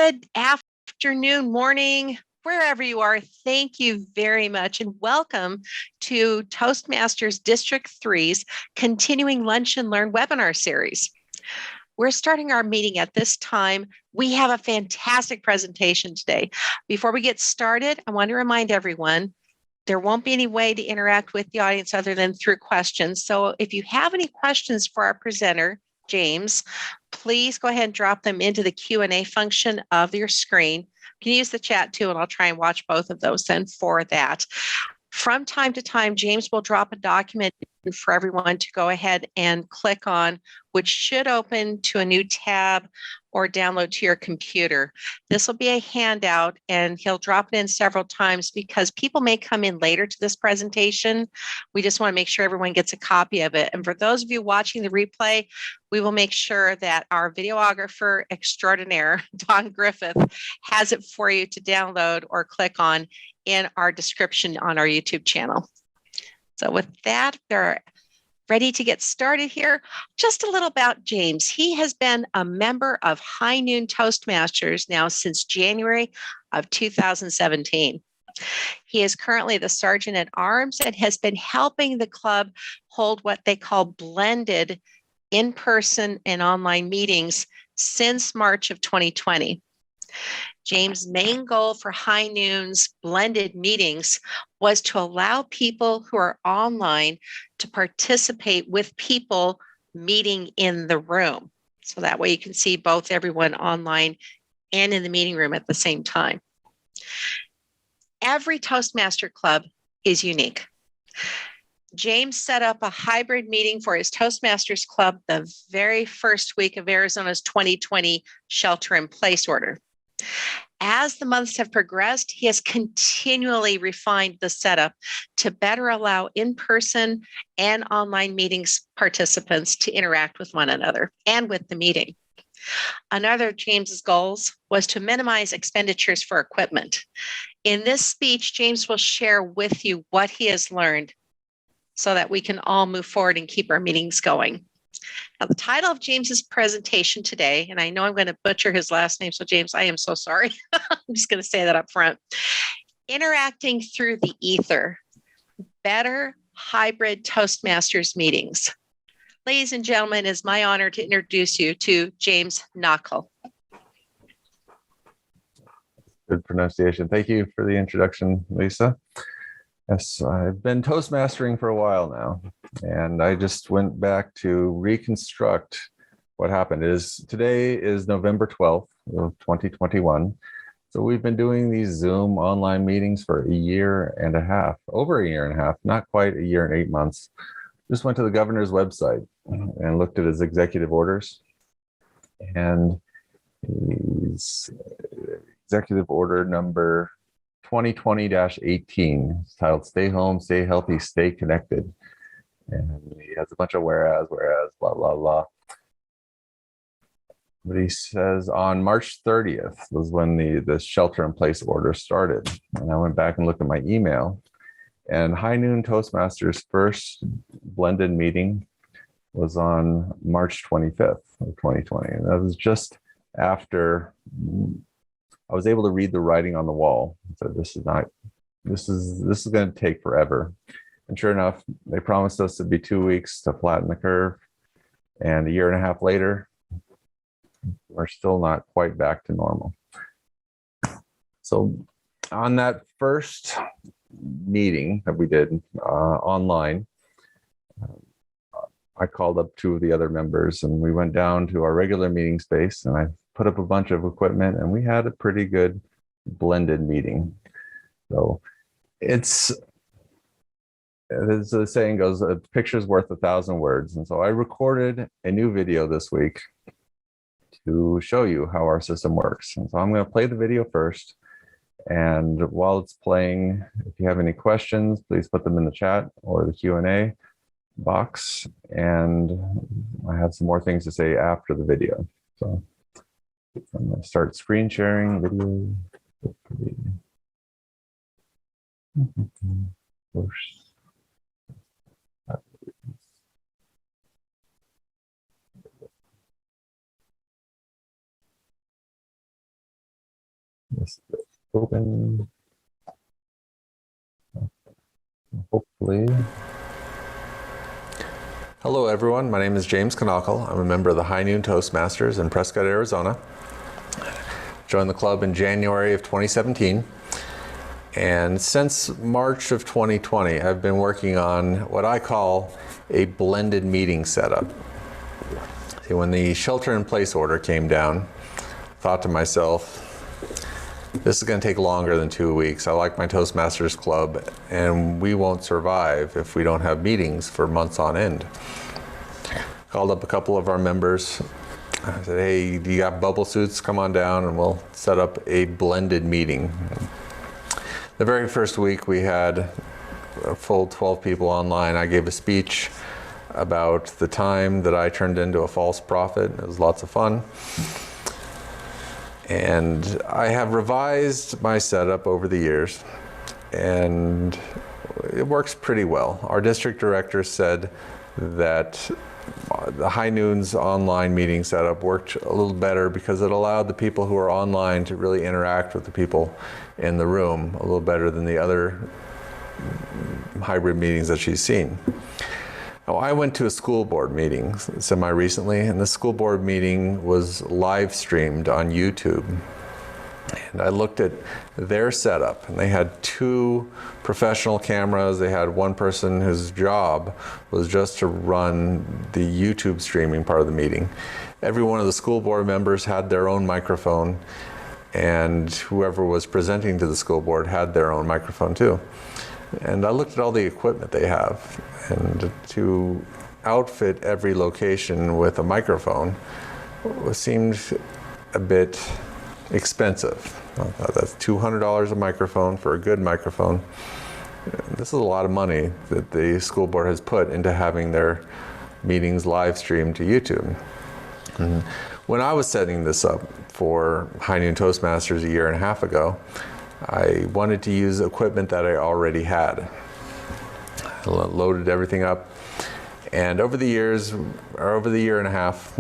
Good afternoon, morning, wherever you are. Thank you very much and welcome to Toastmasters District 3's Continuing Lunch and Learn webinar series. We're starting our meeting at this time. We have a fantastic presentation today. Before we get started, I want to remind everyone there won't be any way to interact with the audience other than through questions. So if you have any questions for our presenter, James, please go ahead and drop them into the Q&A function of your screen. You can use the chat too, and I'll try and watch both of those then for that. From time to time, James will drop a document for everyone to go ahead and click on, which should open to a new tab or download to your computer. This will be a handout, and he'll drop it in several times because people may come in later to this presentation. We just want to make sure everyone gets a copy of it. And for those of you watching the replay, we will make sure that our videographer extraordinaire, Don Griffith, has it for you to download or click on in our description on our YouTube channel. So with that, they're ready to get started here. Just a little about James. He has been a member of High Noon Toastmasters now since January of 2017. He is currently the Sergeant at Arms and has been helping the club hold what they call blended in-person and online meetings since March of 2020. James' main goal for High Noon's blended meetings was to allow people who are online to participate with people meeting in the room. So that way you can see both everyone online and in the meeting room at the same time. Every Toastmaster club is unique. James set up a hybrid meeting for his Toastmasters Club the very first week of Arizona's 2020 shelter-in-place order. As the months have progressed, he has continually refined the setup to better allow in-person and online meetings participants to interact with one another and with the meeting. Another of James's goals was to minimize expenditures for equipment. In this speech, James will share with you what he has learned so that we can all move forward and keep our meetings going. Now, the title of James's presentation today, and I know I'm going to butcher his last name, so James, I am so sorry. I'm just going to say that up front. Interacting through the Æther, better hybrid Toastmasters meetings. Ladies and gentlemen, it is my honor to introduce you to James Knockel. Good pronunciation. Thank you for the introduction, Lisa. Yes, I've been Toastmastering for a while now, and I just went back to reconstruct what happened. Today is November 12th of 2021. So we've been doing these Zoom online meetings for a year and a half, over a year and a half, not quite a year and 8 months. Just went to the governor's website and looked at his executive orders. And he's executive order number 2020-18. It's titled Stay Home, Stay Healthy, Stay Connected. And he has a bunch of whereas, blah, blah, blah. But he says on March 30th was when the shelter-in-place order started. And I went back and looked at my email. And High Noon Toastmasters' first blended meeting was on March 25th of 2020. And that was just after I was able to read the writing on the wall. So this is going to take forever. And sure enough, they promised us it'd be 2 weeks to flatten the curve. And a year and a half later, we're still not quite back to normal. So on that first meeting that we did online, I called up two of the other members and we went down to our regular meeting space and I put up a bunch of equipment and we had a pretty good blended meeting. So it's, as the saying goes, a picture's worth 1,000 words. And so I recorded a new video this week to show you how our system works. And so I'm going to play the video first. And while it's playing, if you have any questions, please put them in the chat or the Q&A box. And I have some more things to say after the video. So I'm going to start screen sharing video. First. this open. Hopefully. Hello, everyone. My name is James Knockle. I'm a member of the High Noon Toastmasters in Prescott, Arizona. Joined the club in January of 2017. And since March of 2020, I've been working on what I call a blended meeting setup. See, when the shelter-in-place order came down, I thought to myself, this is going to take longer than 2 weeks. I like my Toastmasters club, and we won't survive if we don't have meetings for months on end. Called up a couple of our members. I said, hey, do you got bubble suits? Come on down and we'll set up a blended meeting. The very first week we had a full 12 people online. I gave a speech about the time that I turned into a false prophet. It was lots of fun. And I have revised my setup over the years, and it works pretty well. Our district director said that the High Noon's online meeting setup worked a little better because it allowed the people who are online to really interact with the people in the room a little better than the other hybrid meetings that she's seen. Now, I went to a school board meeting semi-recently, and the school board meeting was live streamed on YouTube. And I looked at their setup, and they had 2 professional cameras. They had one person whose job was just to run the YouTube streaming part of the meeting. Every one of the school board members had their own microphone, and whoever was presenting to the school board had their own microphone too. And I looked at all the equipment they have, and to outfit every location with a microphone seemed a bit expensive. I thought that's $200 a microphone for a good microphone. This is a lot of money that the school board has put into having their meetings live streamed to YouTube. And when I was setting this up for High Noon Toastmasters a year and a half ago, I wanted to use equipment that I already had. I loaded everything up, and over the years, or over the year and a half,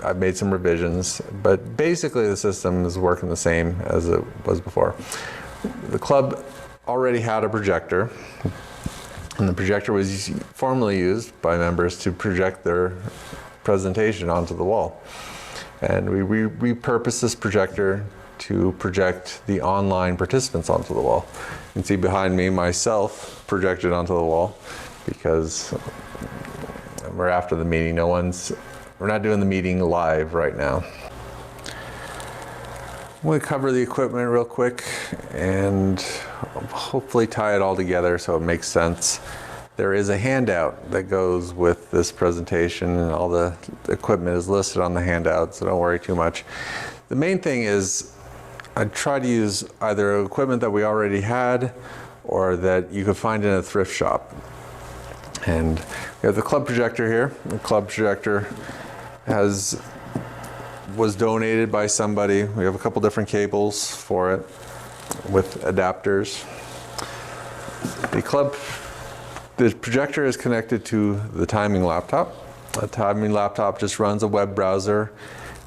I've made some revisions, but basically the system is working the same as it was before. The club already had a projector, and the projector was formerly used by members to project their presentation onto the wall. And we repurposed this projector to project the online participants onto the wall. You can see behind me myself projected onto the wall because we're after the meeting. We're not doing the meeting live right now. I'm going to cover the equipment real quick and hopefully tie it all together so it makes sense. There is a handout that goes with this presentation, and all the equipment is listed on the handout, so don't worry too much. The main thing is I try to use either equipment that we already had or that you could find in a thrift shop. And we have the club projector here. The club projector was donated by somebody. We have a couple different cables for it with adapters. The projector is connected to the timing laptop. The timing laptop just runs a web browser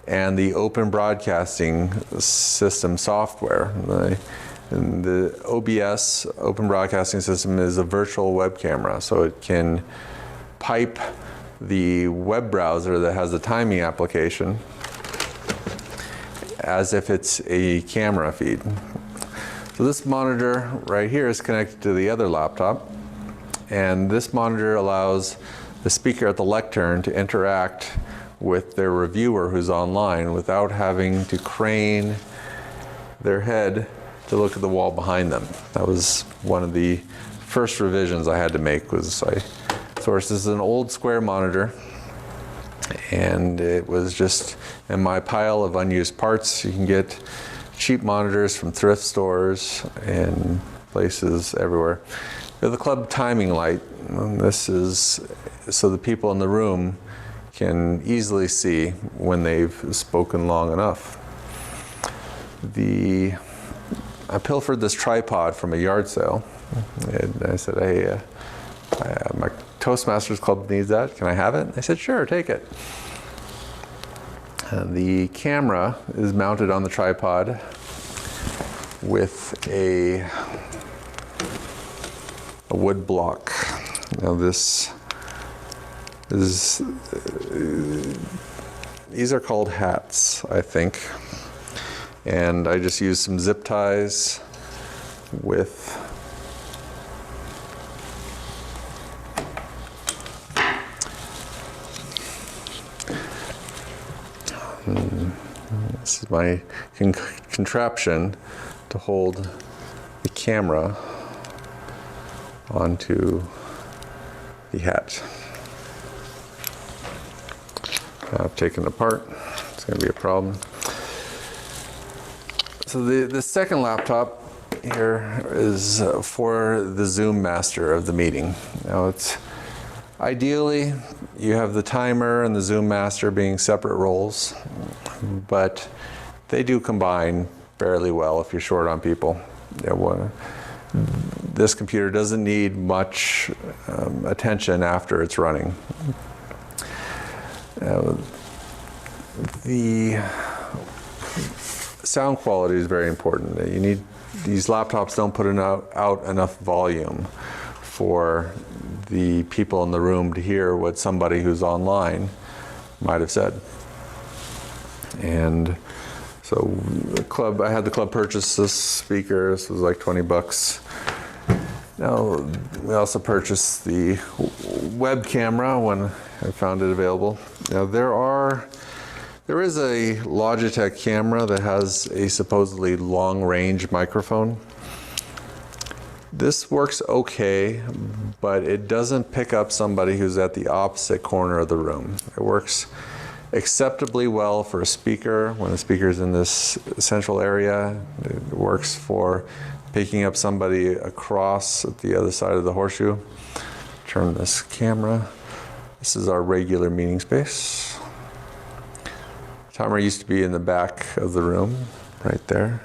and the open broadcasting system software. The OBS, Open Broadcasting System, is a virtual web camera, so it can pipe the web browser that has the timing application as if it's a camera feed. So this monitor right here is connected to the other laptop, and this monitor allows the speaker at the lectern to interact with their reviewer who's online without having to crane their head to look at the wall behind them. That was one of the first revisions I had to make. This is an old square monitor, and it was just in my pile of unused parts. You can get cheap monitors from thrift stores and places everywhere. We have the club timing light. And this is so the people in the room can easily see when they've spoken long enough. I pilfered this tripod from a yard sale, and I said, hey, my Toastmasters Club needs that. Can I have it? They said, sure, take it. And the camera is mounted on the tripod, with a wood block. Now this is, these are called hats, I think. And I just used some zip ties with this is my contraption to hold the camera onto the hat. I've taken it apart. It's going to be a problem. So the second laptop here is for the Zoom master of the meeting. Now it's ideally you have the timer and the Zoom master being separate roles, but they do combine fairly well if you're short on people. This computer doesn't need much attention after it's running. The sound quality is very important. You need, these laptops don't put out enough volume for the people in the room to hear what somebody who's online might have said. And so I had the club purchase this speaker. This was like $20. Now, we also purchased the web camera when I found it available. Now, there is a Logitech camera that has a supposedly long-range microphone. This works okay, but it doesn't pick up somebody who's at the opposite corner of the room. It works acceptably well for a speaker when the speaker's in this central area. It works for picking up somebody across at the other side of the horseshoe. Turn this camera. This is our regular meeting space. Timer used to be in the back of the room, right there.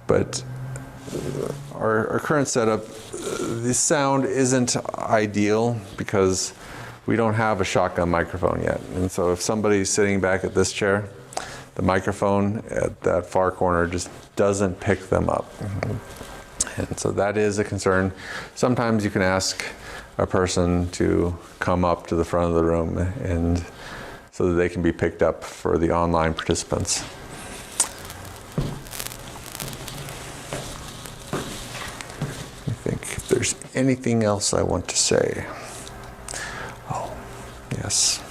But our current setup, the sound isn't ideal because we don't have a shotgun microphone yet. And so if somebody's sitting back at this chair, the microphone at that far corner just doesn't pick them up. And so that is a concern. Sometimes you can ask a person to come up to the front of the room and so that they can be picked up for the online participants. I think if there's anything else I want to say. Oh, yes.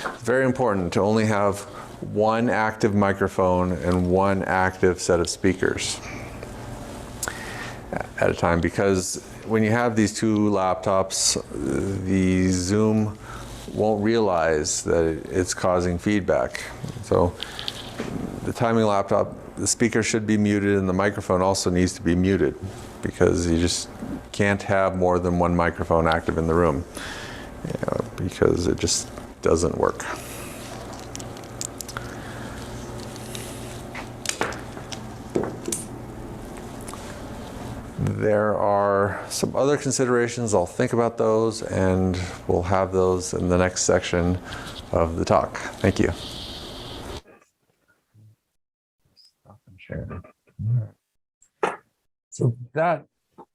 It's very important to only have one active microphone and one active set of speakers at a time, because when you have these two laptops, the Zoom won't realize that it's causing feedback. So the timing laptop, the speaker should be muted and the microphone also needs to be muted, because you just can't have more than one microphone active in the room, because it just doesn't work. There are some other considerations. I'll think about those, and we'll have those in the next section of the talk. Thank you. Stop and share. So that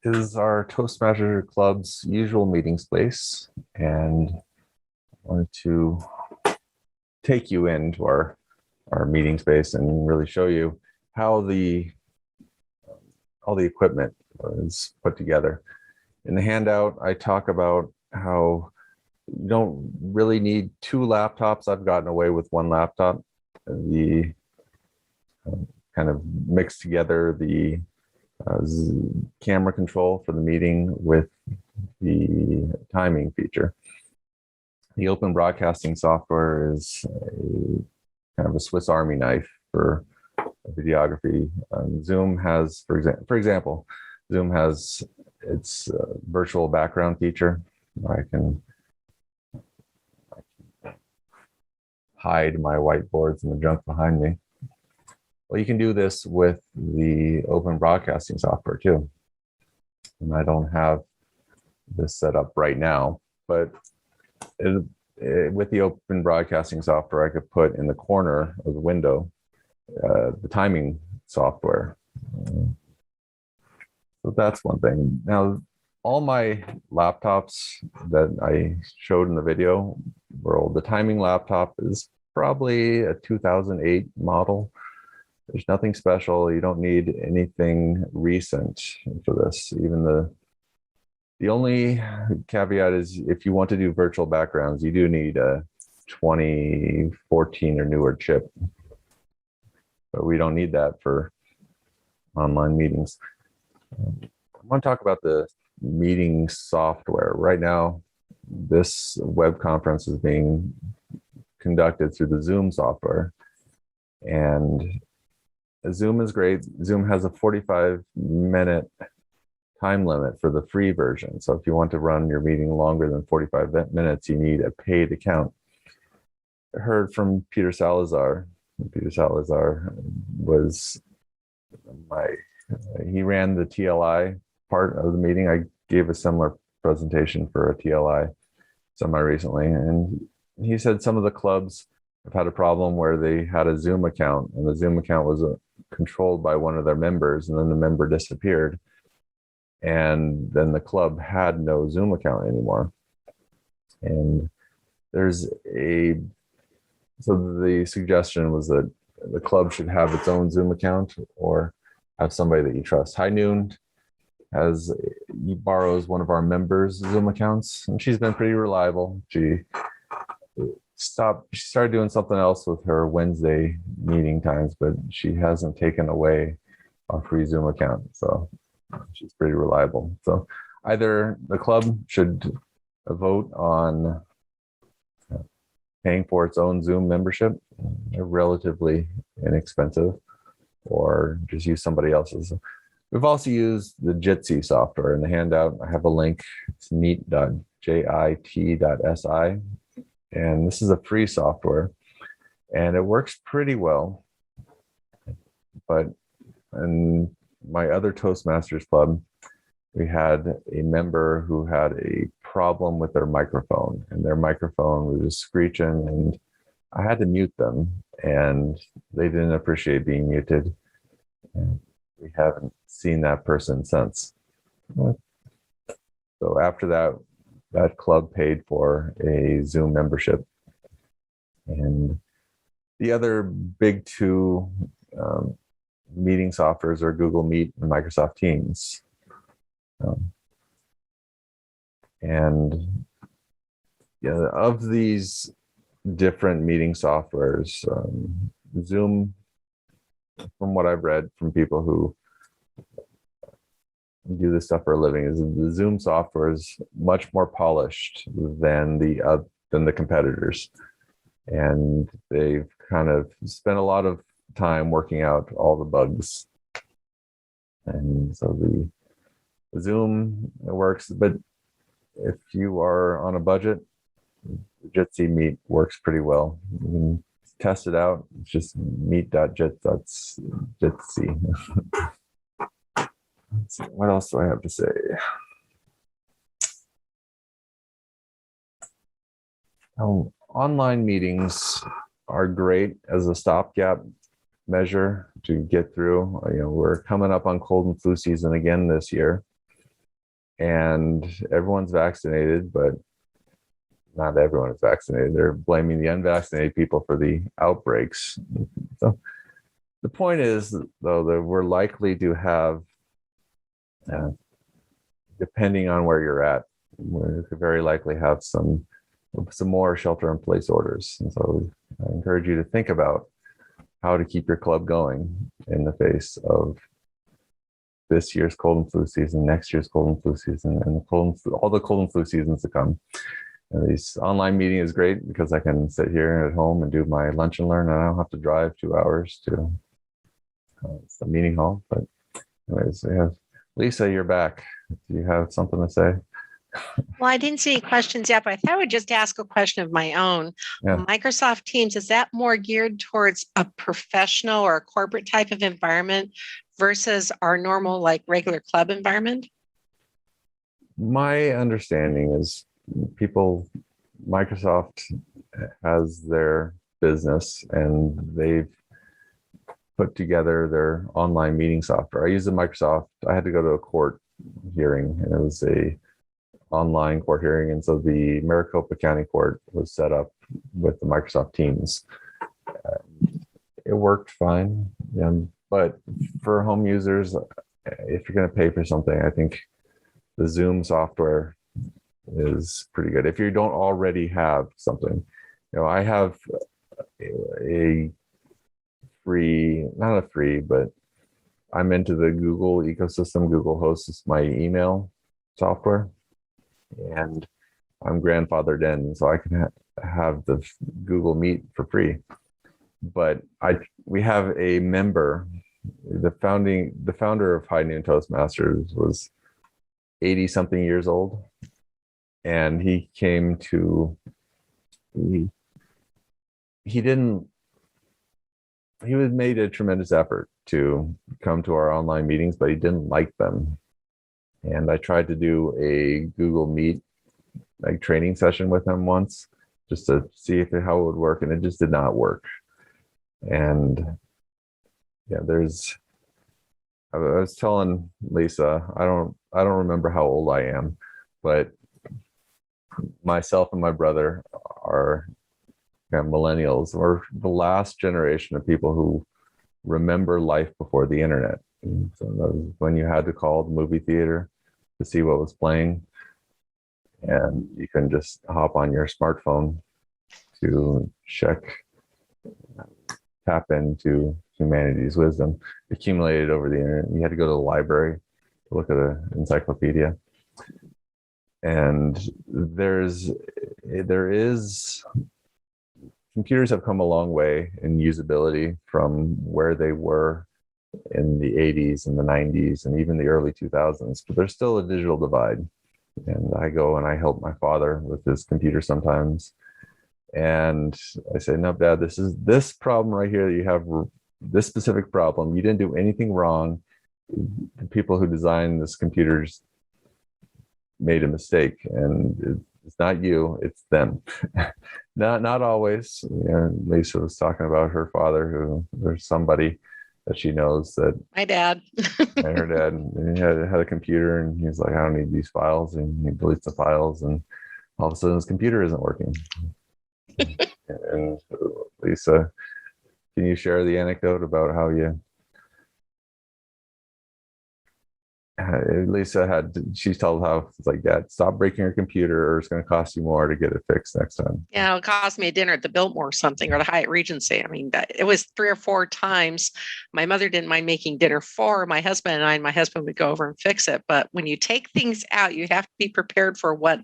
is our Toastmaster Club's usual meeting space, and I wanted to take you into our meeting space and really show you how all the equipment is put together. In the handout, I talk about how you don't really need two laptops. I've gotten away with one laptop. The kind of mix together the camera control for the meeting with the timing feature. The open broadcasting software is kind of a Swiss Army knife for videography. Zoom has, for example, Zoom has its virtual background feature. I can hide my whiteboards and the junk behind me. Well, you can do this with the open broadcasting software too. And I don't have this set up right now, but with the open broadcasting software, I could put in the corner of the window the timing software. So that's one thing. Now, all my laptops that I showed in the video were old. The timing laptop is probably a 2008 model. There's nothing special. You don't need anything recent for this. Even the only caveat is if you want to do virtual backgrounds, you do need a 2014 or newer chip. But we don't need that for online meetings. I want to talk about the meeting software. Right now, this web conference is being conducted through the Zoom software. And Zoom is great. Zoom has a 45-minute time limit for the free version. So if you want to run your meeting longer than 45 minutes, you need a paid account. I heard from Peter Salazar. Peter Salazar was he ran the TLI part of the meeting. I gave a similar presentation for a TLI semi-recently, and he said some of the clubs have had a problem where they had a Zoom account, and the Zoom account was controlled by one of their members, and then the member disappeared, and then the club had no Zoom account anymore. And so the suggestion was that the club should have its own Zoom account or have somebody that you trust. High Noon borrows one of our members' Zoom accounts, and she's been pretty reliable. She started doing something else with her Wednesday meeting times, but she hasn't taken away our free Zoom account. So she's pretty reliable. So either the club should vote on paying for its own Zoom membership, they're relatively inexpensive, or just use somebody else's. We've also used the Jitsi software. In the handout, I have a link. It's neat.jit.si. And this is a free software, and it works pretty well. But in my other Toastmasters club, we had a member who had a problem with their microphone, and their microphone was just screeching, and I had to mute them, and they didn't appreciate being muted. And we haven't seen that person since. So after that club paid for a Zoom membership. And the other big two meeting softwares are Google Meet and Microsoft Teams. And of these different meeting softwares, Zoom, from what I've read from people who do this stuff for a living, is the Zoom software is much more polished than the competitors, and they've kind of spent a lot of time working out all the bugs. And so the Zoom works, but if you are on a budget, Jitsi Meet works pretty well. You can test it out. It's just meet.jitsi. What else do I have to say? Online meetings are great as a stopgap measure to get through. We're coming up on cold and flu season again this year, and everyone's vaccinated, but not everyone is vaccinated. They're blaming the unvaccinated people for the outbreaks. So the point is, though, that we're likely to have, depending on where you're at, we could very likely have some more shelter-in-place orders. And so I encourage you to think about how to keep your club going in the face of this year's cold and flu season, next year's cold and flu season, and all the cold and flu seasons to come. And this online meeting is great because I can sit here at home and do my lunch and learn, and I don't have to drive 2 hours to the meeting hall. But anyways, we have Lisa, you're back. Do you have something to say? Well, I didn't see any questions yet, but I thought I would just ask a question of my own. Yeah. Microsoft Teams, is that more geared towards a professional or a corporate type of environment versus our normal, regular club environment? My understanding is Microsoft has their business, and they've put together their online meeting software. I used the Microsoft. I had to go to a court hearing, and it was a online court hearing, and so the Maricopa County Court was set up with the Microsoft Teams. It worked fine, but for home users, if you're going to pay for something, I think the Zoom software is pretty good. If you don't already have something, I have a free, not a free, but I'm into the Google ecosystem. Google hosts my email software, and I'm grandfathered in, so I can have the Google Meet for free. But we have a member, the founder of High Noon Toastmasters was 80 something years old, and he came to he made a tremendous effort to come to our online meetings, but he didn't like them. And I tried to do a Google Meet training session with him once, just to see how it would work, and it just did not work. And I was telling Lisa, I don't remember how old I am, but myself and my brother are millennials. We're the last generation of people who remember life before the internet. And so that was when you had to call the movie theater to see what was playing, and you can just hop on your smartphone to tap into humanity's wisdom accumulated over the internet. You had to go to the library to look at an encyclopedia. And computers have come a long way in usability from where they were in the 80s and the 90s and even the early 2000s, but there's still a digital divide. And I go and I help my father with his computer sometimes. And I say, no, Dad, this problem right here that you have, this specific problem, you didn't do anything wrong. The people who designed this computers made a mistake, and it's not you, it's them. not always. Lisa was talking about her father, who there's somebody that she knows that my dad and her dad, and he had a computer, and he's like, I don't need these files, and he deletes the files, and all of a sudden his computer isn't working. And Lisa, can you share the anecdote about how she's told how it's like, Dad, stop breaking your computer or it's going to cost you more to get it fixed next time. Yeah, it'll cost me a dinner at the Biltmore or something, or the Hyatt Regency. I mean, it was 3 or 4 times. My mother didn't mind making dinner for my husband and I, and my husband would go over and fix it. But when you take things out, you have to be prepared for what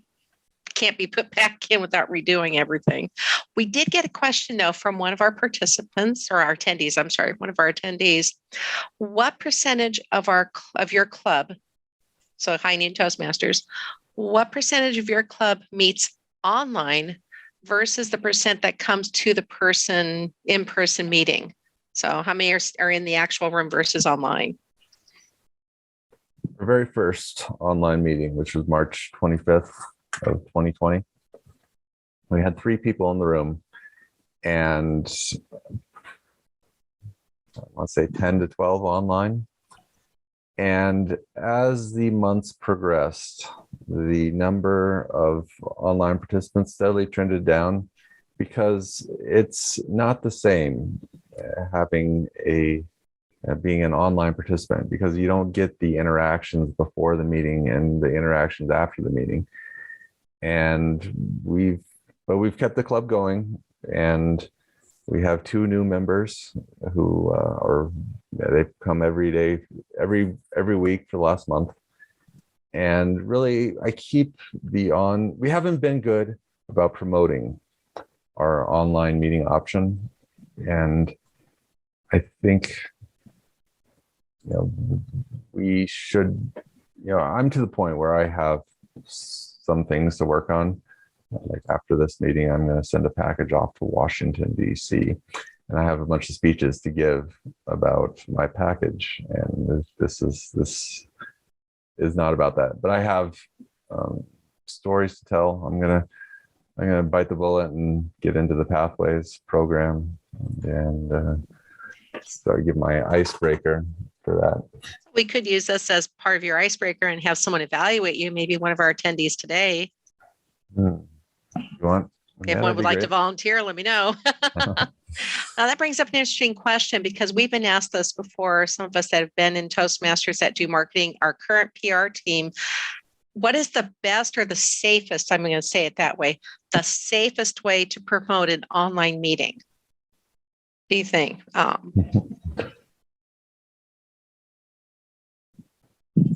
can't be put back in without redoing everything. We did get a question, though, from one of our participants, or our attendees, I'm sorry, one of our attendees. What percentage of your club, so High Noon Toastmasters, what percentage of your club meets online versus the percent that comes to the in-person meeting? So how many are in the actual room versus online? Our very first online meeting, which was March 25th of 2020, we had 3 people in the room, and I want to say 10 to 12 online. And as the months progressed, the number of online participants steadily trended down, because it's not the same being an online participant, because you don't get the interactions before the meeting and the interactions after the meeting. And we've kept the club going, and we have 2 new members who they've come every day, every week for the last month. And really, we haven't been good about promoting our online meeting option. And I think, we should, I'm to the point where I have some things to work on. Like after this meeting, I'm going to send a package off to Washington, D.C., and I have a bunch of speeches to give about my package. And this is not about that, but I have stories to tell. I'm gonna bite the bullet and get into the Pathways program, and So I give my icebreaker for that. We could use this as part of your icebreaker and have someone evaluate you, maybe one of our attendees today. You want? If one would like to volunteer, let me know. Now, that brings up an interesting question because we've been asked this before. Some of us that have been in Toastmasters that do marketing, our current PR team, what is the best or the safest, I'm going to say it that way, the safest way to promote an online meeting? Do you think?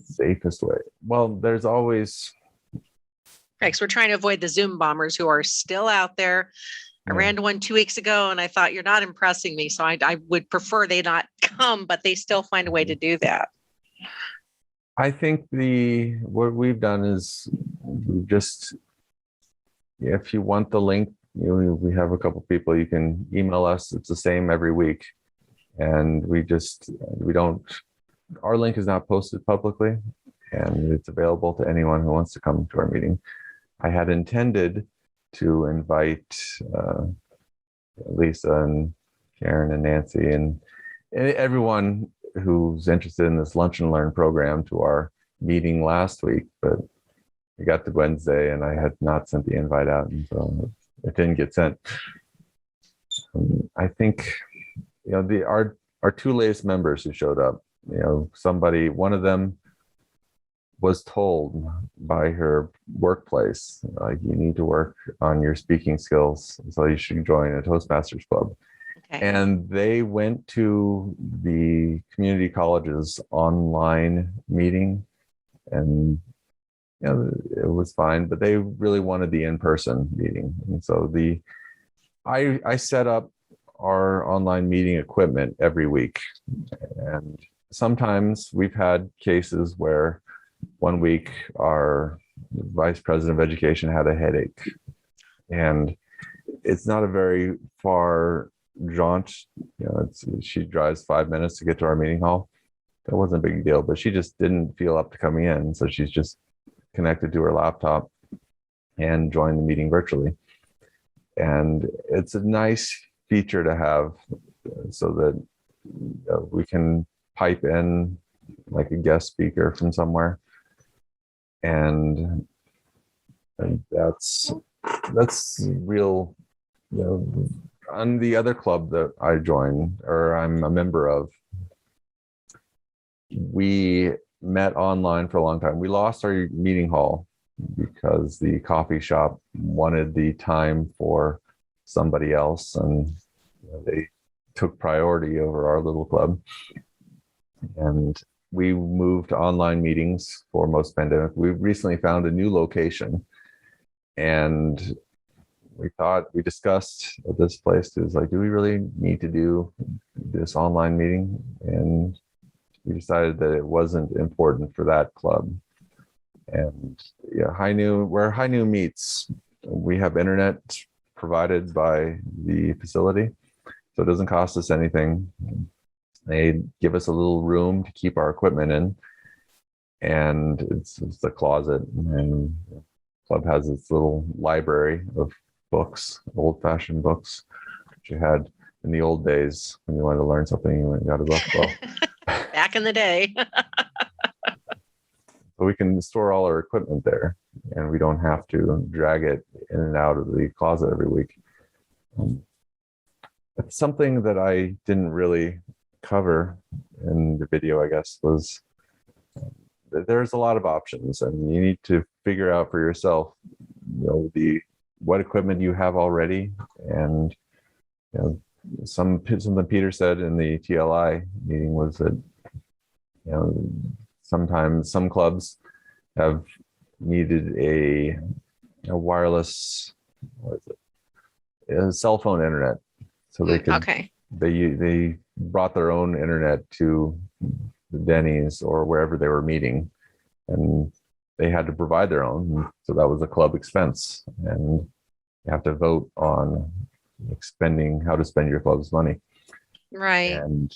Safest way. Well, there's always. Right, because we're trying to avoid the Zoom bombers who are still out there. I ran to one 2 weeks ago and I thought, you're not impressing me. So I would prefer they not come, but they still find a way to do that. I think what we've done is we've just, if you want the link, we have a couple people, you can email us. It's the same every week. And our link is not posted publicly and it's available to anyone who wants to come to our meeting. I had intended to invite Lisa and Karen and Nancy and everyone who's interested in this Lunch and Learn program to our meeting last week, but we got to Wednesday and I had not sent the invite out, and so it didn't get sent. I think, our two latest members who showed up, one of them was told by her workplace, like, you need to work on your speaking skills, so you should join a Toastmasters club. Okay. And they went to the community college's online meeting, and it was fine, but they really wanted the in-person meeting. And so I set up our online meeting equipment every week. And sometimes we've had cases where one week our vice president of education had a headache, and it's not a very far jaunt. She drives 5 minutes to get to our meeting hall. That wasn't a big deal, but she just didn't feel up to coming in. So she's just connected to her laptop and joined the meeting virtually. And it's a nice feature to have so that we can pipe in like a guest speaker from somewhere. And that's real. On the other club that I joined, or I'm a member of, we met online for a long time. We lost our meeting hall because the coffee shop wanted the time for somebody else, and they took priority over our little club. And we moved to online meetings for most pandemic. We recently found a new location, and we discussed at this place, it was like, do we really need to do this online meeting? And we decided that it wasn't important for that club. And where High Noon meets, we have internet provided by the facility, so it doesn't cost us anything. They give us a little room to keep our equipment in, and it's the closet, and the club has its little library of books, old-fashioned books, which you had in the old days when you wanted to learn something, you went and got a book. Well, back in the day. So we can store all our equipment there, and we don't have to drag it in and out of the closet every week. It's something that I didn't really cover in the video, I guess, was that there's a lot of options, and you need to figure out for yourself, what equipment you have already. And something Peter said in the TLI meeting was that sometimes some clubs have needed a wireless, a cell phone internet, so they could. Okay. They brought their own internet to the Denny's or wherever they were meeting, and they had to provide their own. So that was a club expense, and you have to vote on how to spend your club's money. Right. And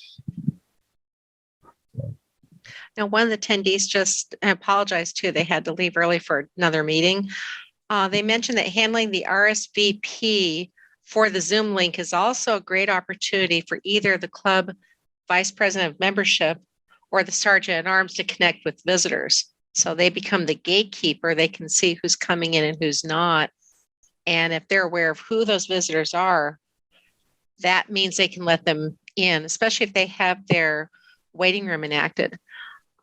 now, one of the attendees just apologized too. They had to leave early for another meeting. They mentioned that handling the RSVP for the Zoom link is also a great opportunity for either the club vice president of membership or the sergeant at arms to connect with visitors. So they become the gatekeeper. They can see who's coming in and who's not. And if they're aware of who those visitors are, that means they can let them in, especially if they have their waiting room enacted.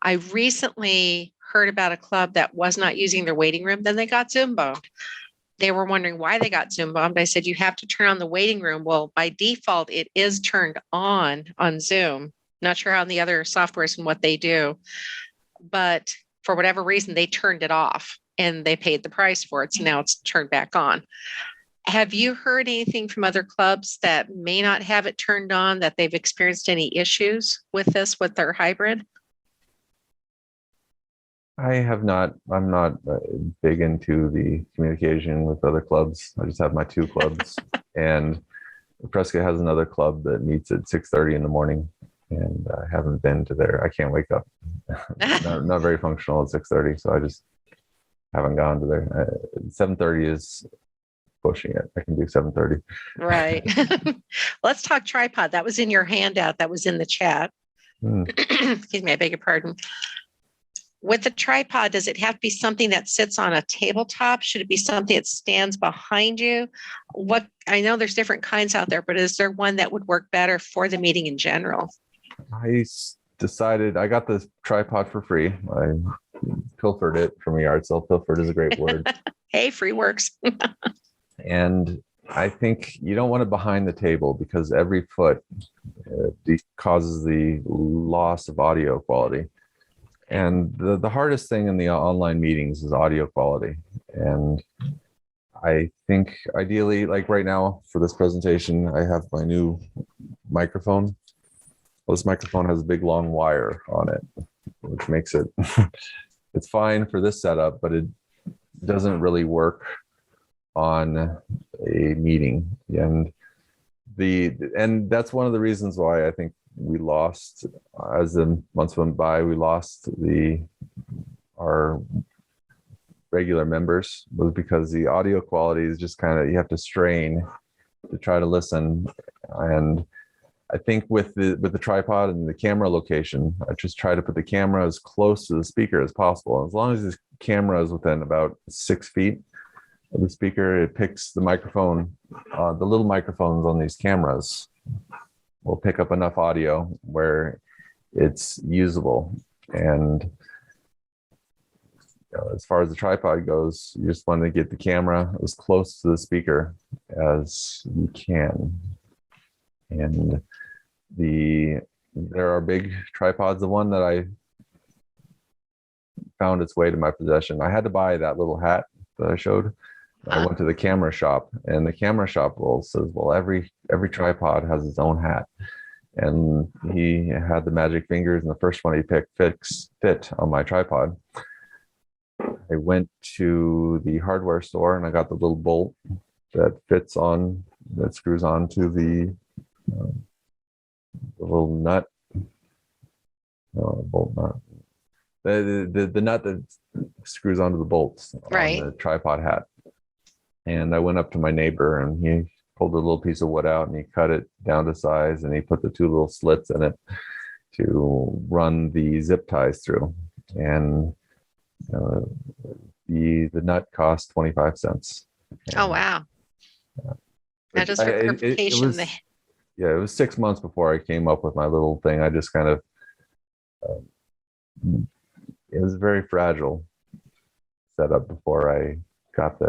I recently heard about a club that was not using their waiting room. Then they got Zoom bombed. They were wondering why they got Zoom bombed. I said, you have to turn on the waiting room. Well, by default, it is turned on Zoom. Not sure how the other softwares and what they do, but for whatever reason, they turned it off and they paid the price for it. So now it's turned back on. Have you heard anything from other clubs that may not have it turned on, that they've experienced any issues with this, with their hybrid? I have not. I'm not big into the communication with other clubs. I just have my two clubs, and Prescott has another club that meets at 6:30 in the morning, and I haven't been to there. I can't wake up. not very functional at 6:30, so I just haven't gone to there. 7:30 is pushing it. I can do 7:30. Right. Let's talk tripod. That was in your handout. That was in the chat. Excuse me. I beg your pardon. With the tripod, does it have to be something that sits on a tabletop? Should it be something that stands behind you? What, I know there's different kinds out there, but is there one that would work better for the meeting in general? I decided, I got this tripod for free. I pilfered it from a yard sale. Pilfered is a great word. Hey, free works. And I think you don't want it behind the table because every foot causes the loss of audio quality. And the hardest thing in the online meetings is audio quality. And I think ideally, like right now for this presentation, I have my new microphone. Well, this microphone has a big long wire on it, which makes it, it's fine for this setup, but it doesn't really work on a meeting. And that's one of the reasons why I think we lost, as the months went by, we lost our regular members, was because the audio quality is just kind of, you have to strain to try to listen. And I think with the tripod and the camera location, I just try to put the camera as close to the speaker as possible. As long as the camera is within about 6 feet of the speaker, it picks the microphone, the little microphones on these cameras will pick up enough audio where it's usable. And as far as the tripod goes, you just want to get the camera as close to the speaker as you can. And there are big tripods. The one that I found its way to my possession, I had to buy that little hat that I showed. I went to the camera shop, and the camera shop says, well, every tripod has its own hat. And he had the magic fingers, and the first one he picked fit on my tripod. I went to the hardware store and I got the little bolt that screws onto the little nut. No, bolt nut. The nut that screws onto the bolts right on the tripod hat. And I went up to my neighbor, and he pulled a little piece of wood out and he cut it down to size, and he put the two little slits in it to run the zip ties through. And the nut cost 25 cents. Oh, wow. Now, just for clarification, it was 6 months before I came up with my little thing. I just kind of, it was very fragile setup before I got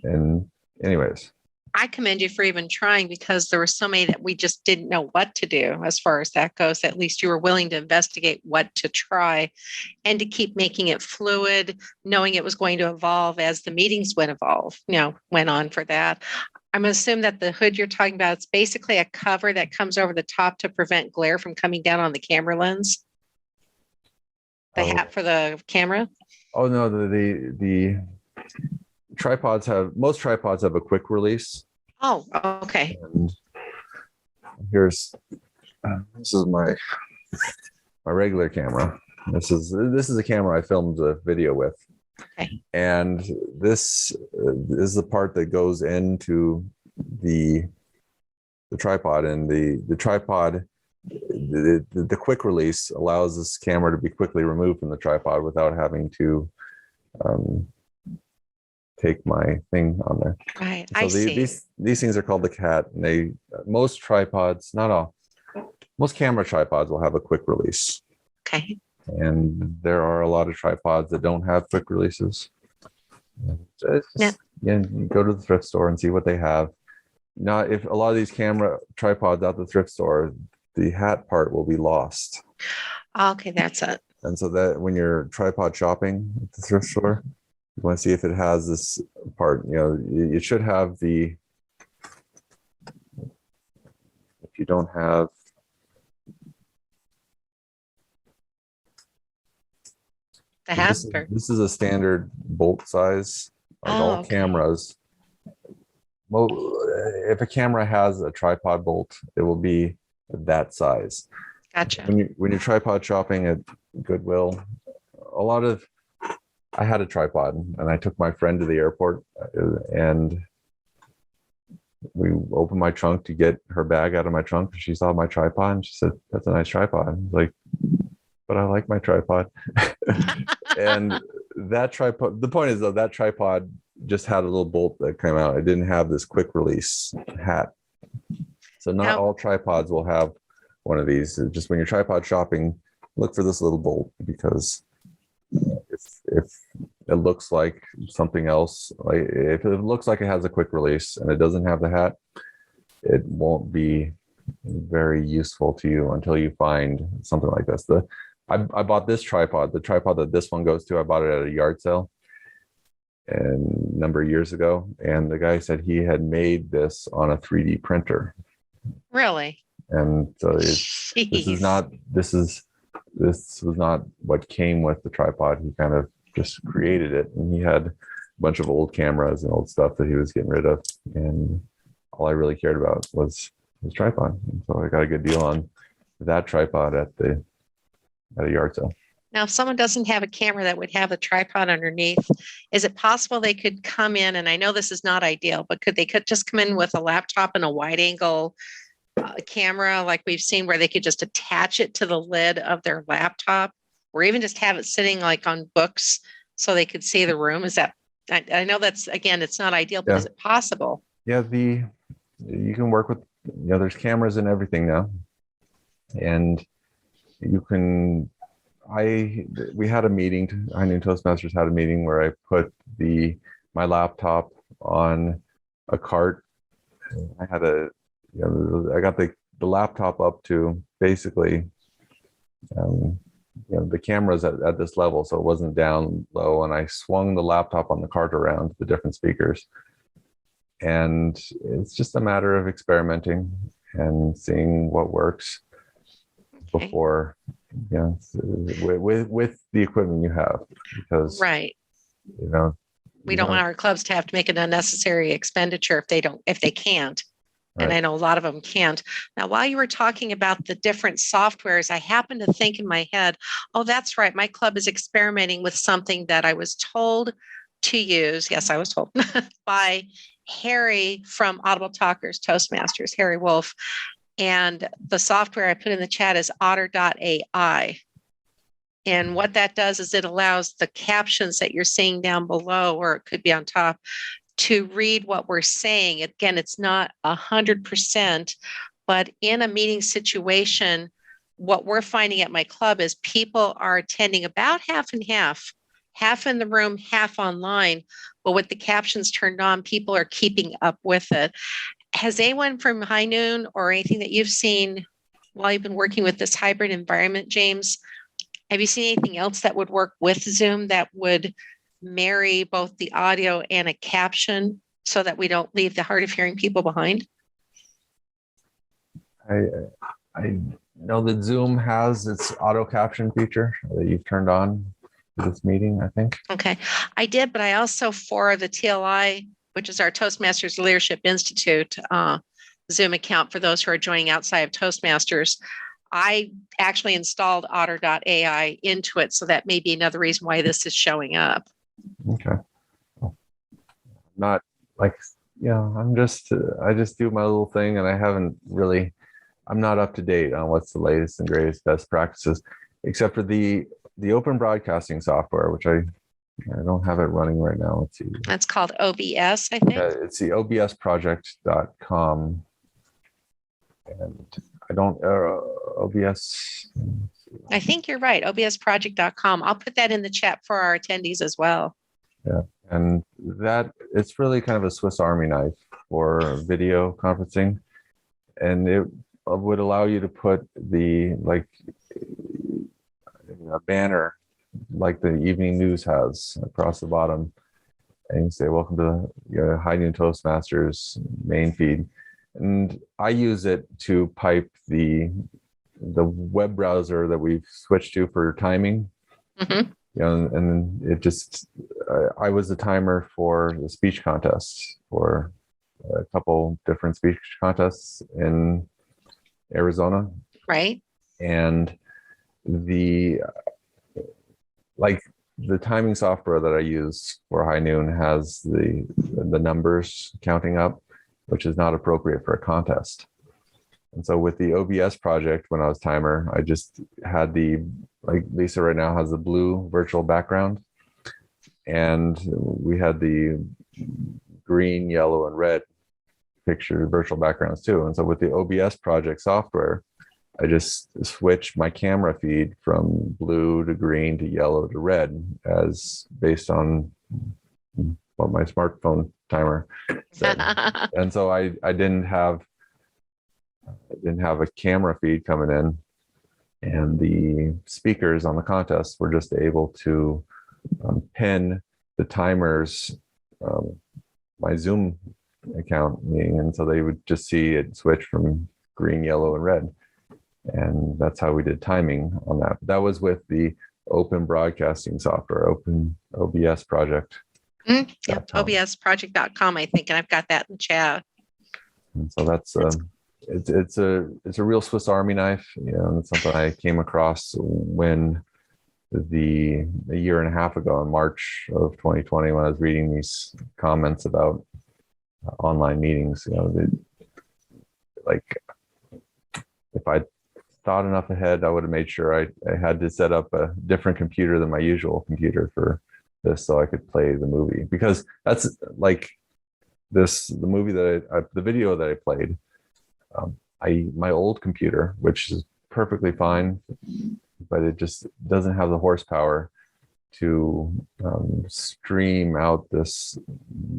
and anyways. I commend you for even trying, because there were so many that we just didn't know what to do as far as that goes. At least you were willing to investigate what to try and to keep making it fluid, knowing it was going to evolve as the meetings went on for that. I'm going to assume that the hood you're talking about, it's basically a cover that comes over the top to prevent glare from coming down on the camera lens. The hat for the camera? Oh, no, the most tripods have a quick release. Oh, okay. And this is my regular camera. This is a camera I filmed a video with. Okay. And this is the part that goes into the tripod, and the tripod the quick release allows this camera to be quickly removed from the tripod without having to take my thing on there. Right. So I see. These things are called the cat, and most tripods, not all, most camera tripods will have a quick release. Okay. And there are a lot of tripods that don't have quick releases. You go to the thrift store and see what they have. Now, if a lot of these camera tripods at the thrift store, the hat part will be lost. Okay, that's it. And so that when you're tripod shopping at the thrift store, you want to see if it has this part. You should have if you don't have, The hasper. this is a standard bolt size, like all cameras. Well, if a camera has a tripod bolt, it will be that size. Gotcha. When you're tripod shopping at Goodwill, I had a tripod, and I took my friend to the airport, and we opened my trunk to get her bag out of my trunk. She saw my tripod, and she said, "That's a nice tripod." I was like, "But I like my tripod." And that tripod, the point is, though, that tripod just had a little bolt that came out. It didn't have this quick release hat. So not all tripods will have one of these. Just when you're tripod shopping, look for this little bolt, because if it looks like something else, like if it looks like it has a quick release and it doesn't have the hat, it won't be very useful to you until you find something like this. I bought this tripod, the tripod that this one goes to. I bought it at a yard sale a number of years ago, and the guy said he had made this on a 3D printer. Really? And so this was not what came with the tripod. He kind of just created it, and he had a bunch of old cameras and old stuff that he was getting rid of, and all I really cared about was his tripod. And so I got a good deal on that tripod at a yard sale. Now, if someone doesn't have a camera that would have a tripod underneath, is it possible they could come in, and I know this is not ideal, but could just come in with a laptop and a wide angle camera like we've seen, where they could just attach it to the lid of their laptop, or even just have it sitting like on books so they could see the room? Is that, I know that's, again, it's not ideal, but is it possible? Yeah, you can work with, there's cameras and everything now. And you can, we had a meeting, High Noon Toastmasters had a meeting where I put my laptop on a cart. I had I got the laptop up to basically, the camera's at this level, so it wasn't down low, and I swung the laptop on the cart around the different speakers. And it's just a matter of experimenting and seeing what works before, with the equipment you have, because right. We don't want our clubs to have to make an unnecessary expenditure if they can't. Right. And I know a lot of them can't. Now, while you were talking about the different softwares, I happened to think in my head, oh, that's right. My club is experimenting with something that I was told to use. Yes, I was told by Harry from Audible Talkers Toastmasters, Harry Wolf. And the software I put in the chat is Æther.ai. And what that does is it allows the captions that you're seeing down below, or it could be on top, to read what we're saying. Again, it's not 100%, but in a meeting situation, what we're finding at my club is people are attending about half and half in the room, half online. But with the captions turned on, people are keeping up with it. Has anyone from High Noon or anything that you've seen while you've been working with this hybrid environment, James, have you seen anything else that would work with Zoom that would marry both the audio and a caption so that we don't leave the hard of hearing people behind? I know that Zoom has its auto caption feature that you've turned on for this meeting, I think. Okay. I did, but I also, for the TLI, which is our Toastmasters Leadership Institute Zoom account for those who are joining outside of Toastmasters, I actually installed Æther.ai into it. So that may be another reason why this is showing up. Okay. Not like, I just do my little thing, and I haven't really, I'm not up to date on what's the latest and greatest best practices, except for the open broadcasting software, which I don't have it running right now. Let's see. That's called OBS, I think. It's the obsproject.com. And I don't, OBS. I think you're right, obsproject.com. I'll put that in the chat for our attendees as well. Yeah. And that, it's really kind of a Swiss Army knife for video conferencing. And it would allow you to put the, like, a banner like the evening news has across the bottom, and you say, welcome to High Noon Toastmasters main feed. And I use it to pipe the web browser that we've switched to for timing. Mm-hmm. And it just, I was the timer for the speech contest, for a couple different speech contests in Arizona. Right. And the timing software that I use for High Noon has the numbers counting up, which is not appropriate for a contest. And so with the OBS project, when I was timer, I just had like Lisa right now has the blue virtual background, and we had the green, yellow, and red picture virtual backgrounds too. And so with the OBS project software, I just switched my camera feed from blue to green to yellow to red as based on what my smartphone timer said. And so I didn't have a camera feed coming in, and the speakers on the contest were just able to pin the timers, my Zoom account meeting, and so they would just see it switch from green, yellow, and red. And that's how we did timing on that. That was with the open broadcasting software, open OBS project. Yep, obsproject.com, I think, and I've got that in the chat. And so that's it's a real Swiss Army knife. And it's something I came across when a year and a half ago in March of 2020, when I was reading these comments about online meetings. Like if I thought enough ahead, I would have made sure I had to set up a different computer than my usual computer for this, so I could play the movie, because that's like the movie the video that I played. My old computer, which is perfectly fine, but it just doesn't have the horsepower to stream out this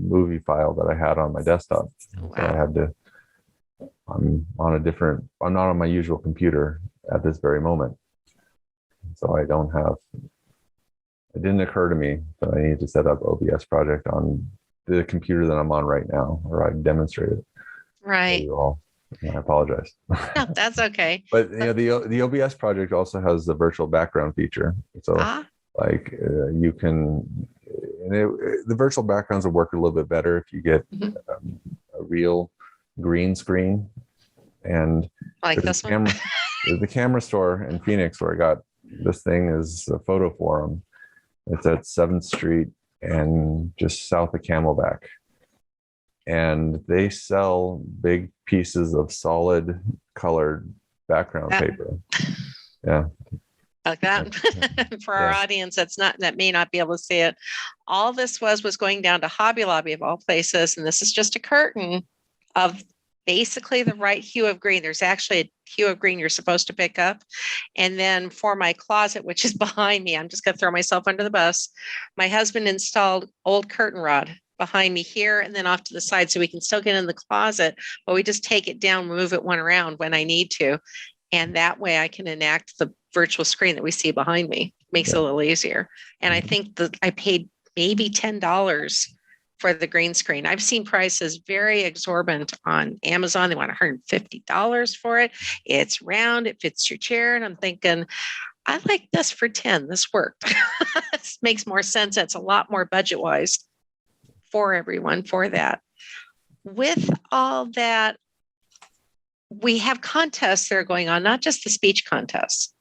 movie file that I had on my desktop. Wow. So I had to. I'm not on my usual computer at this very moment. So it didn't occur to me that I needed to set up OBS project on the computer that I'm on right now, or I demonstrated. Right. You all. I apologize. No, that's okay. But the OBS project also has the virtual background feature. So you can, the virtual backgrounds will work a little bit better if you get a real green screen. And like this one. The camera store in Phoenix where I got this thing is a photo forum. It's at 7th Street and just south of Camelback. And they sell big pieces of solid colored background paper. Yeah. Like that. For our audience that may not be able to see it. All this was going down to Hobby Lobby of all places. And this is just a curtain of basically the right hue of green. There's actually a hue of green you're supposed to pick up. And then for my closet, which is behind me, I'm just going to throw myself under the bus. My husband installed old curtain rod behind me here and then off to the side, so we can still get in the closet, but we just take it down, move it one around when I need to. And that way I can enact the virtual screen that we see behind me. Makes it a little easier. And I think that I paid maybe $10 for the green screen. I've seen prices very exorbitant on Amazon. They want $150 for it. It's round, it fits your chair. And I'm thinking, I like this for 10. This worked. This makes more sense. It's a lot more budget-wise for everyone for that. With all that, we have contests that are going on, not just the speech contests.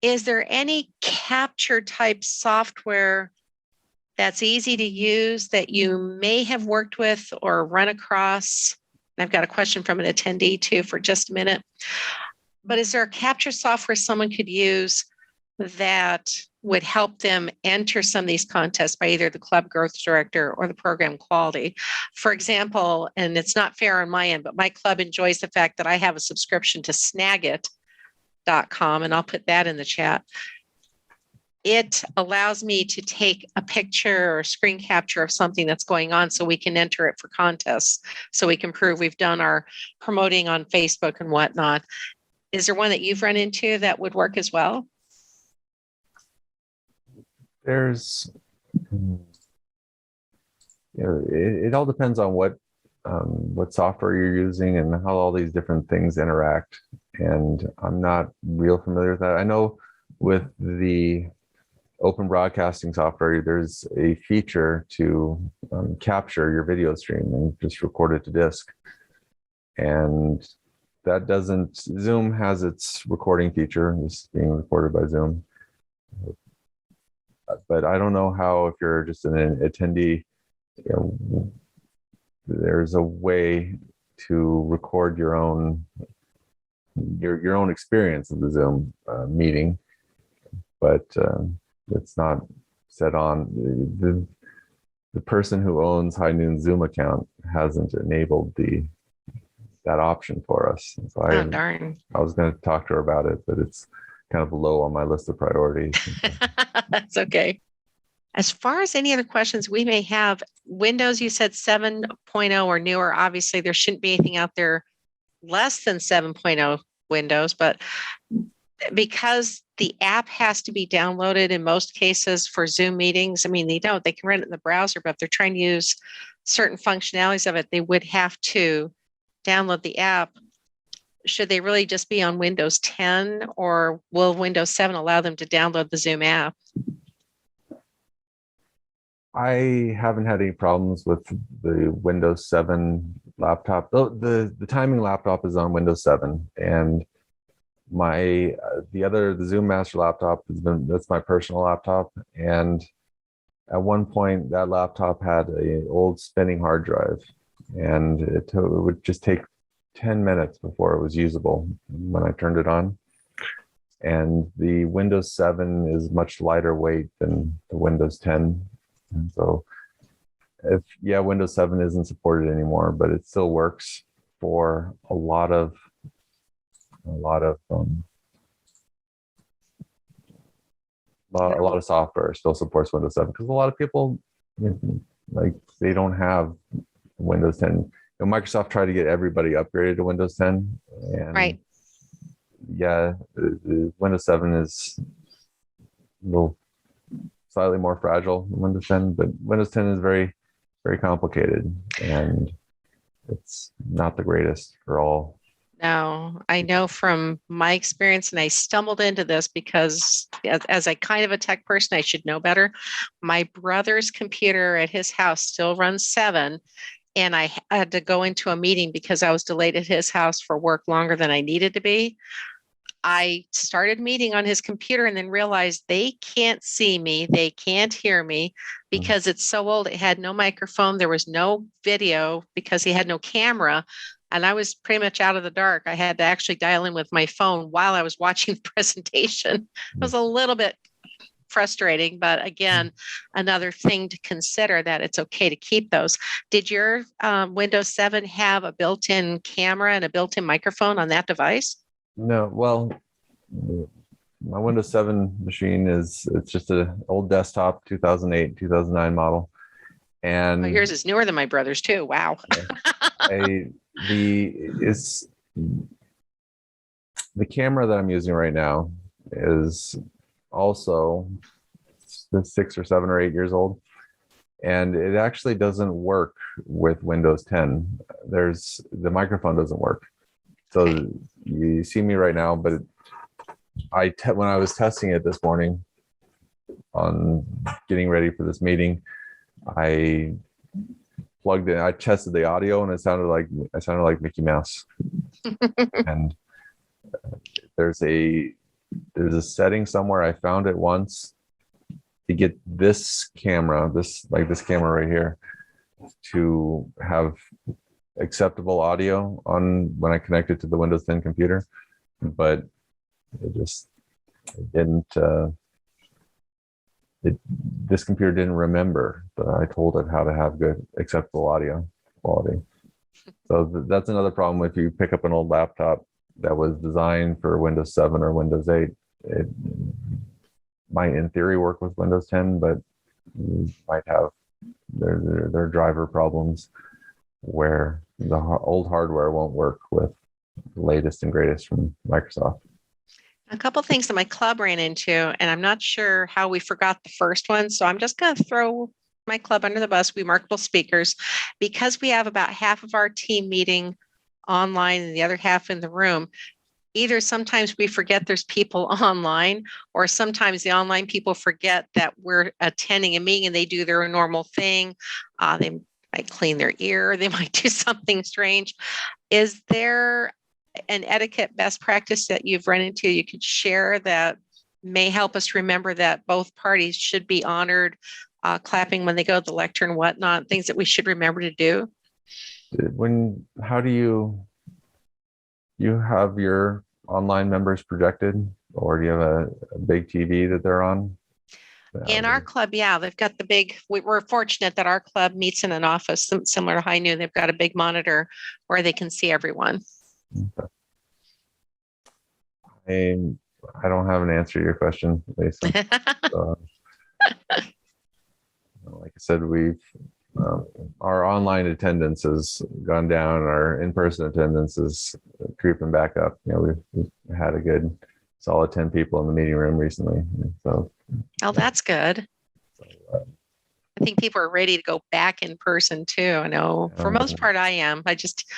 Is there any capture type software that's easy to use that you may have worked with or run across? I've got a question from an attendee too for just a minute. But is there a capture software someone could use that would help them enter some of these contests by either the club growth director or the program quality? For example, and it's not fair on my end, but my club enjoys the fact that I have a subscription to snagit.com, and I'll put that in the chat. It allows me to take a picture or screen capture of something that's going on so we can enter it for contests, so we can prove we've done our promoting on Facebook and whatnot. Is there one that you've run into that would work as well? There's, it all depends on what software you're using and how all these different things interact. And I'm not real familiar with that. I know with the open broadcasting software, there's a feature to capture your video stream and just record it to disk. And that doesn't, Zoom has its recording feature, it's being recorded by Zoom. But I don't know how, if you're just an attendee, there's a way to record your own experience of the Zoom meeting, but it's not set on. The person who owns High Noon's Zoom account hasn't enabled that option for us. So darn. I was going to talk to her about it, but it's kind of low on my list of priorities. That's okay. As far as any other questions we may have, Windows, you said 7.0 or newer. Obviously, there shouldn't be anything out there less than 7.0 Windows, but because the app has to be downloaded in most cases for Zoom meetings, I mean, they can run it in the browser, but if they're trying to use certain functionalities of it, they would have to download the app. Should they really just be on Windows 10, or will Windows 7 allow them to download the Zoom app? I haven't had any problems with the Windows 7 laptop. The timing laptop is on Windows 7, and the Zoom Master laptop that's my personal laptop. And at one point, that laptop had an old spinning hard drive, and it would just take 10 minutes before it was usable when I turned it on. And the Windows 7 is much lighter weight than the Windows 10. And so Windows 7 isn't supported anymore, but it still works for a lot of software still supports Windows 7, because a lot of people, they don't have Windows 10. Microsoft tried to get everybody upgraded to Windows 10, and right. Windows 7 is a little slightly more fragile than Windows 10, but Windows 10 is very, very complicated, and it's not the greatest for all. No, I know from my experience, and I stumbled into this because as a kind of a tech person, I should know better. My brother's computer at his house still runs 7, and I had to go into a meeting because I was delayed at his house for work longer than I needed to be. I started meeting on his computer and then realized they can't see me. They can't hear me because it's so old. It had no microphone. There was no video because he had no camera. And I was pretty much out of the dark. I had to actually dial in with my phone while I was watching the presentation. It was a little bit frustrating, but again, another thing to consider, that it's okay to keep those. Did your Windows 7 have a built-in camera and a built-in microphone on that device? No, well, my Windows 7 machine it's just an old desktop, 2008, 2009 model. And yours is newer than my brother's too. Wow. The camera that I'm using right now is also 6 or 7 or 8 years old, and it actually doesn't work with Windows 10. The microphone doesn't work. So okay. You see me right now, but when I was testing it this morning on getting ready for this meeting, I plugged in. I tested the audio, and it sounded like Mickey Mouse. And there's a setting somewhere. I found it once to get this camera right here, to have acceptable audio on when I connected to the Windows 10 computer, but it didn't. This computer didn't remember that I told it how to have good acceptable audio quality. So that's another problem. If you pick up an old laptop that was designed for Windows 7 or Windows 8, it might in theory work with Windows 10, but you might have their driver problems where the old hardware won't work with the latest and greatest from Microsoft. A couple things that my club ran into, and I'm not sure how we forgot the first one. So I'm just going to throw my club under the bus. We Remarkable Speakers, because we have about half of our team meeting online and the other half in the room. Either sometimes we forget there's people online, or sometimes the online people forget that we're attending a meeting and they do their normal thing. They might clean their ear. They might do something strange. Is there an etiquette best practice that you've run into you could share that may help us remember that both parties should be honored, clapping when they go to the lectern and whatnot, things that we should remember to do? How do you have your online members projected, or do you have a big TV that they're on? In our club, yeah, they've got the big, we're fortunate that our club meets in an office similar to High Noon. They've got a big monitor where they can see everyone. Okay. I don't have an answer to your question, Lisa. So, like I said, our online attendance has gone down. Our in-person attendance is creeping back up. We've had a good solid 10 people in the meeting room recently. So, oh, that's good. I think people are ready to go back in person too. I know for most part I am. I just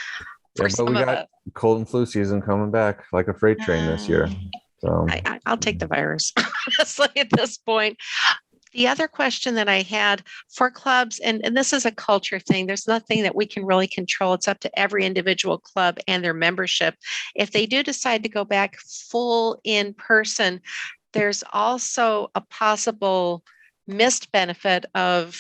but we got cold and flu season coming back like a freight train this year. So I'll take the virus, honestly, at this point. The other question that I had for clubs, and this is a culture thing, there's nothing that we can really control. It's up to every individual club and their membership. If they do decide to go back full in person, there's also a possible missed benefit of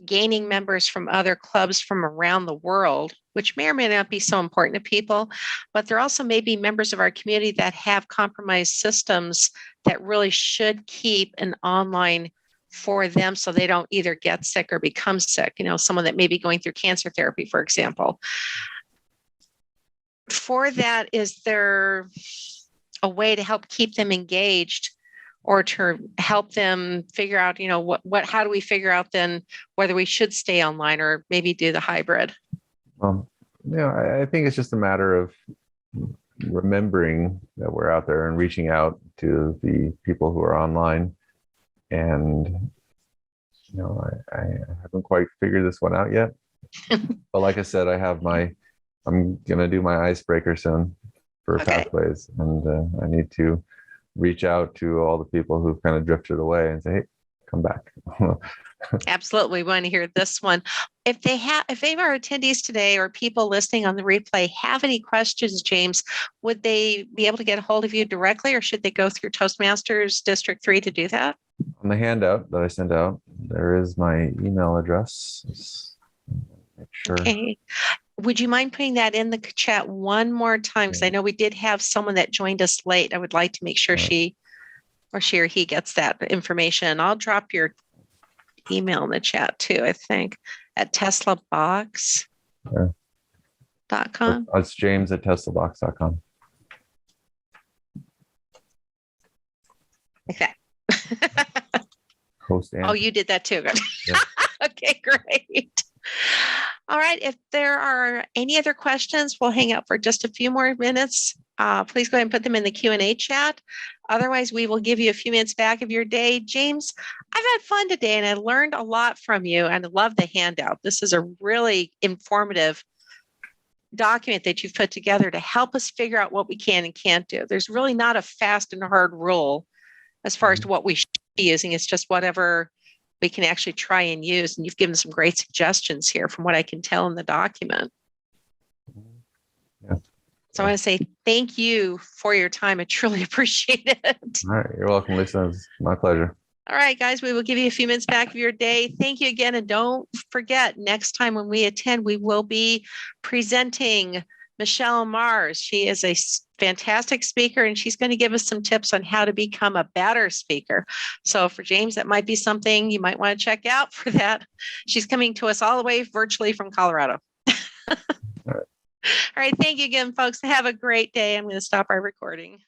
gaining members from other clubs from around the world, which may or may not be so important to people, but there also may be members of our community that have compromised systems that really should keep an online for them so they don't either get sick or become sick. Someone that may be going through cancer therapy, for example. For that, is there a way to help keep them engaged, or to help them figure out, how do we figure out then whether we should stay online or maybe do the hybrid? I think it's just a matter of remembering that we're out there and reaching out to the people who are online. And, I haven't quite figured this one out yet. But like I said, I'm going to do my icebreaker soon for Pathways. And I need to reach out to all the people who've kind of drifted away and say, hey, come back. Absolutely. We want to hear this one. If they are attendees today or people listening on the replay have any questions, James, would they be able to get a hold of you directly, or should they go through Toastmasters District 3 to do that? On the handout that I sent out, there is my email address. Make sure. Okay. Would you mind putting that in the chat one more time? Because I know we did have someone that joined us late. I would like to make sure she or he gets that information. I'll drop your email in the chat too, I think, at teslabox.com. It's James at teslabox.com. Okay. Host and you did that too. Yeah. Okay, great. All right. If there are any other questions, we'll hang out for just a few more minutes. Please go ahead and put them in the Q&A chat. Otherwise, we will give you a few minutes back of your day. James, I've had fun today and I learned a lot from you, and I love the handout. This is a really informative document that you've put together to help us figure out what we can and can't do. There's really not a fast and hard rule as far as to what we should be using. It's just whatever we can actually try and use. And you've given some great suggestions here from what I can tell in the document. Yeah. So I want to say thank you for your time. I truly appreciate it. All right. You're welcome, Lisa. It's my pleasure. All right, guys, we will give you a few minutes back of your day. Thank you again. And don't forget, next time when we attend, we will be presenting Michelle Mars. She is a fantastic speaker, and she's going to give us some tips on how to become a better speaker. So for James, that might be something you might want to check out for that. She's coming to us all the way virtually from Colorado. All right. Thank you again, folks. Have a great day. I'm going to stop our recording.